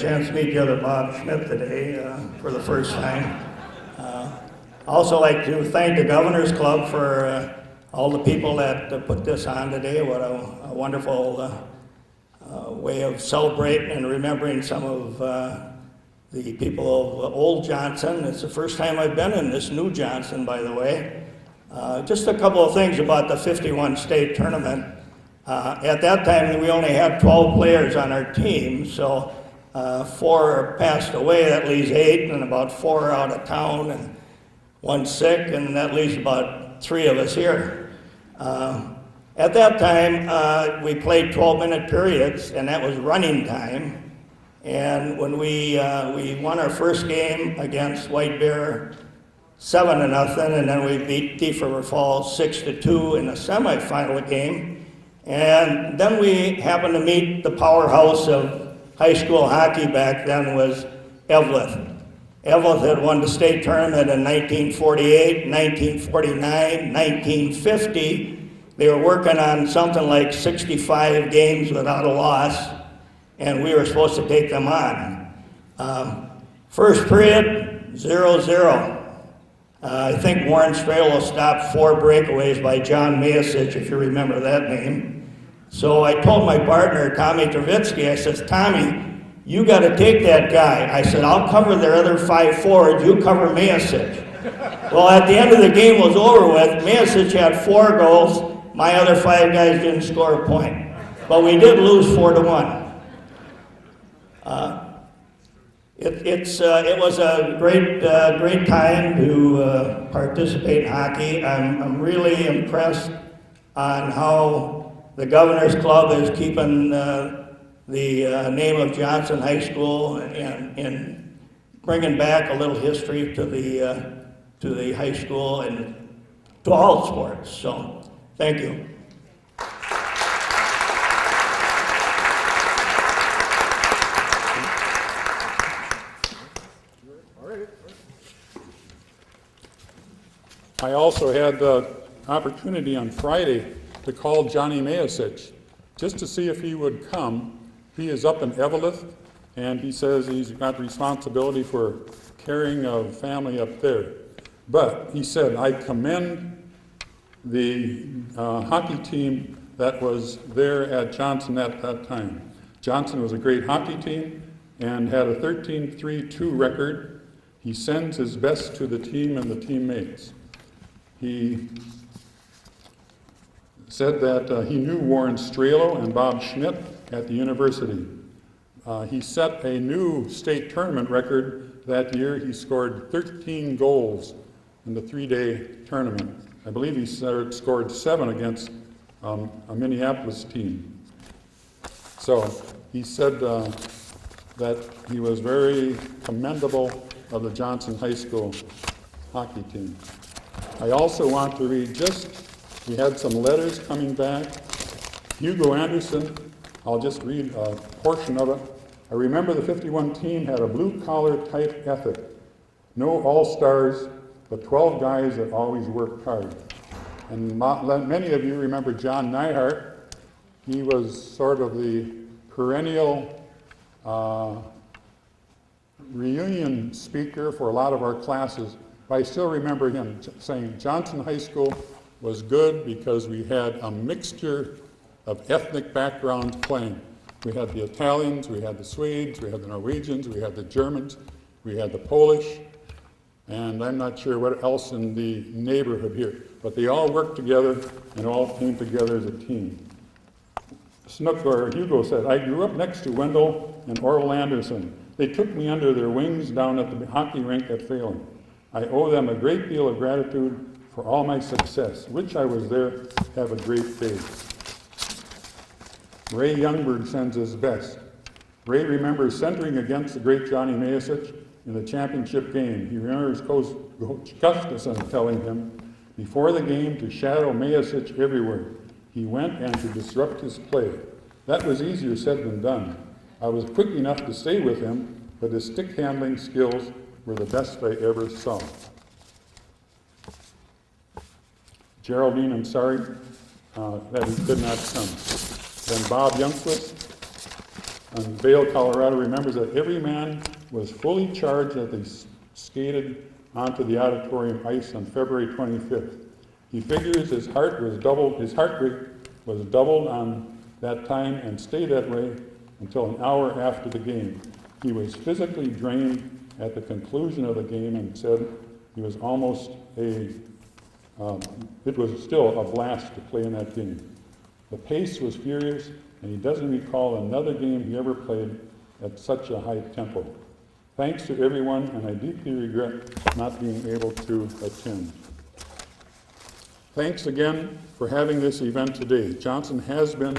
chance to meet the other Bob Schmidt today for the first time. I also like to thank the Governor's Club for all the people that put this on today. What a wonderful way of celebrating and remembering some of the people of Old Johnson. It's the first time I've been in this new Johnson, by the way. Just a couple of things about the 51 state tournament. At that time, we only had 12 players on our team, so 4 passed away. That leaves 8, and about 4 are out of town, and 1 sick, and that leaves about 3 of us here. At that time, we played 12-minute periods, and that was running time. And when we won our first game against White Bear 7-0, and then we beat Thief River Falls 6-2 in the semifinal game. And then we happened to meet the powerhouse of high school hockey back then was Evelyn. Evelyn had won the state tournament in 1948, 1949, 1950. They were working on something like 65 games without a loss, and we were supposed to take them on. First period, 0-0. I think Warren Strelo stopped 4 breakaways by John Mayasich, if you remember that name. So I told my partner, Tommy Travitsky, I said, Tommy, you got to take that guy. I said, I'll cover their other 5 forwards, you cover Mayasich. Well, at the end of the game was over with, Mayasich had 4 goals, my other 5 guys didn't score a point. But we did lose 4-1. It was a great time to participate in hockey. I'm really impressed on how the Governor's Club is keeping the name of Johnson High School and bringing back a little history to the high school and to all sports. So, thank you. I also had the opportunity on Friday to call Johnny Mayasich just to see if he would come. He is up in Eveleth, and he says he's got responsibility for carrying a family up there. But he said, I commend the hockey team that was there at Johnson at that time. Johnson was a great hockey team and had a 13-3-2 record. He sends his best to the team and the teammates. He said that he knew Warren Strelo and Bob Schmidt at the university. He set a new state tournament record that year. He scored 13 goals in the 3-day tournament. I believe he scored 7 against a Minneapolis team. So he said that he was very commendable of the Johnson High School hockey team. I also want to read we had some letters coming back. Hugo Anderson, I'll just read a portion of it. I remember the 51 team had a blue-collar type ethic. No all-stars, but 12 guys that always worked hard. And many of you remember John Neihart. He was sort of the perennial reunion speaker for a lot of our classes. But I still remember him saying Johnson High School was good because we had a mixture of ethnic backgrounds playing. We had the Italians, we had the Swedes, we had the Norwegians, we had the Germans, we had the Polish, and I'm not sure what else in the neighborhood here. But they all worked together and all came together as a team. Hugo said, I grew up next to Wendell and Orville Anderson. They took me under their wings down at the hockey rink at Phelan. I owe them a great deal of gratitude for all my success. Which I was there. Have a great day. Ray Youngberg sends his best. Ray remembers centering against the great Johnny Mayasich in the championship game. He remembers Coach Gustafson telling him, before the game, to shadow Mayasich everywhere. He went and to disrupt his play. That was easier said than done. I was quick enough to stay with him, but his stick handling skills were the best I ever saw. Geraldine, I'm sorry that he could not come. Then Bob Youngquist, in Vail, Colorado, remembers that every man was fully charged as they skated onto the auditorium ice on February 25th. He figures his heart rate was doubled on that time and stayed that way until an hour after the game. He was physically drained at the conclusion of the game and said it was still a blast to play in that game. The pace was furious, and he doesn't recall another game he ever played at such a high tempo. Thanks to everyone, and I deeply regret not being able to attend. Thanks again for having this event today. Johnson has been,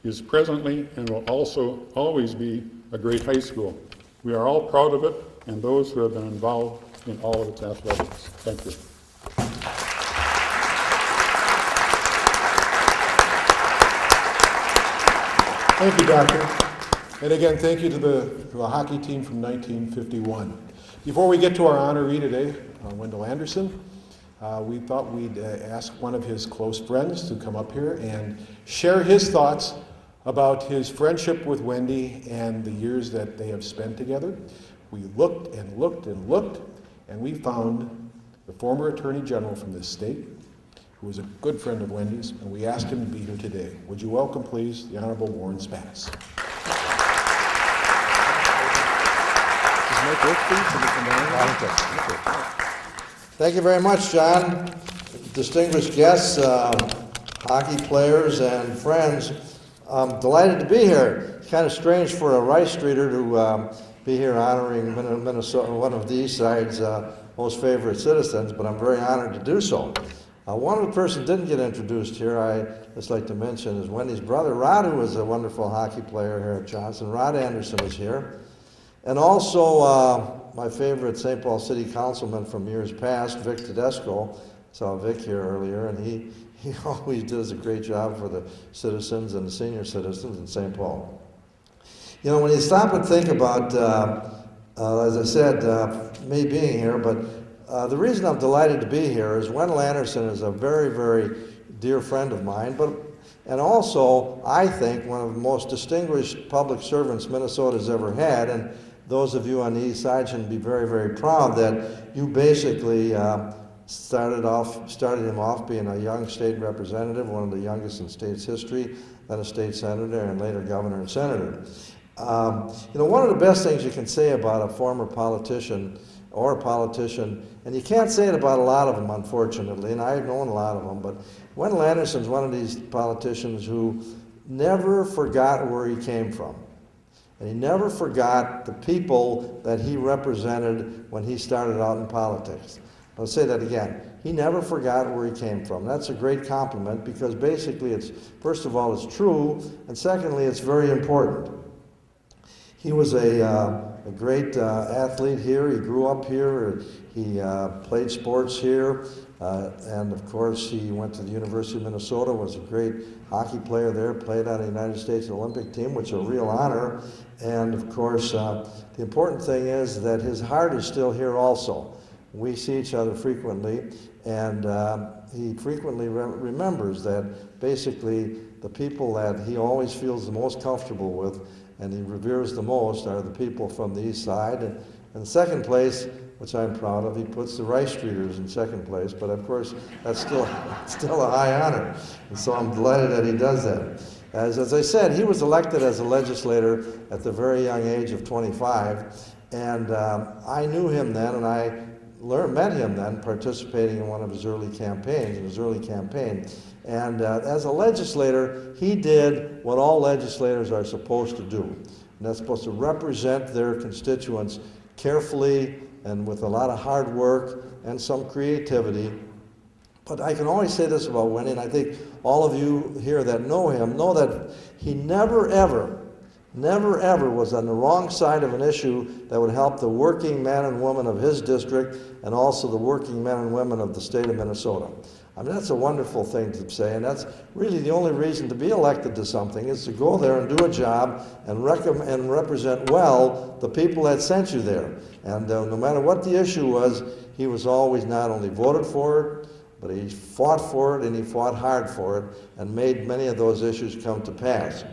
is presently, and will also always be a great high school. We are all proud of it, and those who have been involved in all of its athletics. Thank you. Thank you, Doctor. And again, thank you to the hockey team from 1951. Before we get to our honoree today, Wendell Anderson, we thought we'd ask one of his close friends to come up here and share his thoughts about his friendship with Wendy and the years that they have spent together. We looked and looked and looked, and we found the former Attorney General from this state, who was a good friend of Wendy's, and we asked him to be here today. Would you welcome, please, the Honorable Warren Spatz. Thank you very much, John. Distinguished guests, hockey players, and friends, I'm delighted to be here. It's kind of strange for a Rice Streeter to be here honoring Minnesota, one of the East Side's most favorite citizens, but I'm very honored to do so. One person didn't get introduced here, I just like to mention, is Wendy's brother, Rod, who was a wonderful hockey player here at Johnson. Rod Anderson was here. And also my favorite St. Paul City Councilman from years past, Vic Tedesco. Saw Vic here earlier, and he always does a great job for the citizens and the senior citizens in St. Paul. You know, when you stop and think about, as I said, me being here, but the reason I'm delighted to be here is Wendell Anderson is a very, very dear friend of mine, and also, I think, one of the most distinguished public servants Minnesota's ever had, and those of you on the East Side should be very, very proud that you basically started him off being a young state representative, one of the youngest in state's history, then a state senator, and later governor and senator. You know, one of the best things you can say about a former politician or a politician, and you can't say it about a lot of them, unfortunately, and I've known a lot of them, but Wendell Anderson's one of these politicians who never forgot where he came from. And he never forgot the people that he represented when he started out in politics. I'll say that again. He never forgot where he came from. That's a great compliment because basically it's, first of all, it's true, and secondly, it's very important. He was a great athlete here. He grew up here. He played sports here. And of course, he went to the University of Minnesota, was a great hockey player there, played on the United States Olympic team, which is a real honor. And of course, the important thing is that his heart is still here also. We see each other frequently, and he frequently remembers that basically the people that he always feels the most comfortable with and he reveres the most are the people from the East Side. And in second place, which I'm proud of, he puts the Rice Streeters in second place, but of course, that's still a high honor. And so I'm delighted that he does that. As I said, he was elected as a legislator at the very young age of 25, and I knew him then, and I met him then participating in one of his early campaigns, And as a legislator, he did what all legislators are supposed to do. And that's supposed to represent their constituents carefully and with a lot of hard work and some creativity. But I can always say this about Wendy, and I think all of you here that know him know that he never ever was on the wrong side of an issue that would help the working men and women of his district and also the working men and women of the state of Minnesota. I mean, that's a wonderful thing to say, and that's really the only reason to be elected to something is to go there and do a job and represent well the people that sent you there. And no matter what the issue was, he was always not only voted for it, but he fought for it and he fought hard for it and made many of those issues come to pass.